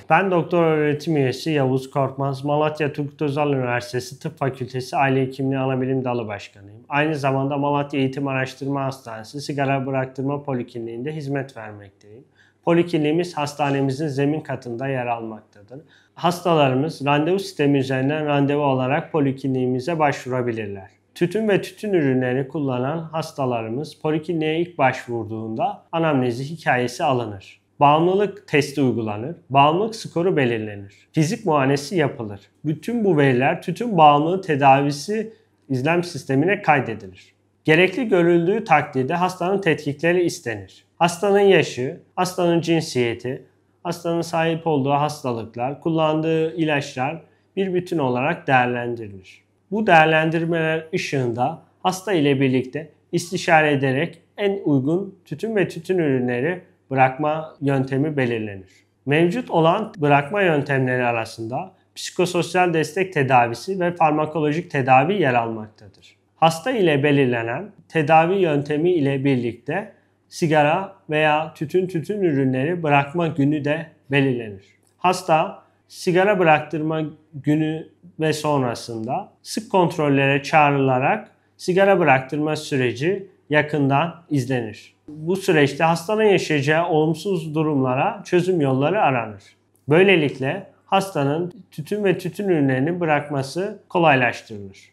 Ben doktor öğretim üyesi Yavuz Korkmaz, Malatya Turgut Özal Üniversitesi Tıp Fakültesi Aile Hekimliği Anabilim Dalı Başkanıyım. Aynı zamanda Malatya Eğitim Araştırma Hastanesi Sigara Bıraktırma Polikliniğinde hizmet vermekteyim. Polikliniğimiz hastanemizin zemin katında yer almaktadır. Hastalarımız randevu sistemi üzerinden randevu alarak polikliniğimize başvurabilirler. Tütün ve tütün ürünlerini kullanan hastalarımız polikliniğe ilk başvurduğunda anamnezi hikayesi alınır. Bağımlılık testi uygulanır. Bağımlılık skoru belirlenir. Fizik muayenesi yapılır. Bütün bu veriler tütün bağımlılığı tedavisi izlem sistemine kaydedilir. Gerekli görüldüğü takdirde hastanın tetkikleri istenir. Hastanın yaşı, hastanın cinsiyeti, hastanın sahip olduğu hastalıklar, kullandığı ilaçlar bir bütün olarak değerlendirilir. Bu değerlendirmeler ışığında hasta ile birlikte istişare ederek en uygun tütün ve tütün ürünleri bırakma yöntemi belirlenir. Mevcut olan bırakma yöntemleri arasında psikososyal destek tedavisi ve farmakolojik tedavi yer almaktadır. Hasta ile belirlenen tedavi yöntemi ile birlikte sigara veya tütün ürünleri bırakma günü de belirlenir. Hasta sigara bıraktırma günü ve sonrasında sık kontrollere çağrılarak sigara bıraktırma süreci yakından izlenir. Bu süreçte hastanın yaşayacağı olumsuz durumlara çözüm yolları aranır. Böylelikle hastanın tütün ve tütün ürünlerini bırakması kolaylaştırılır.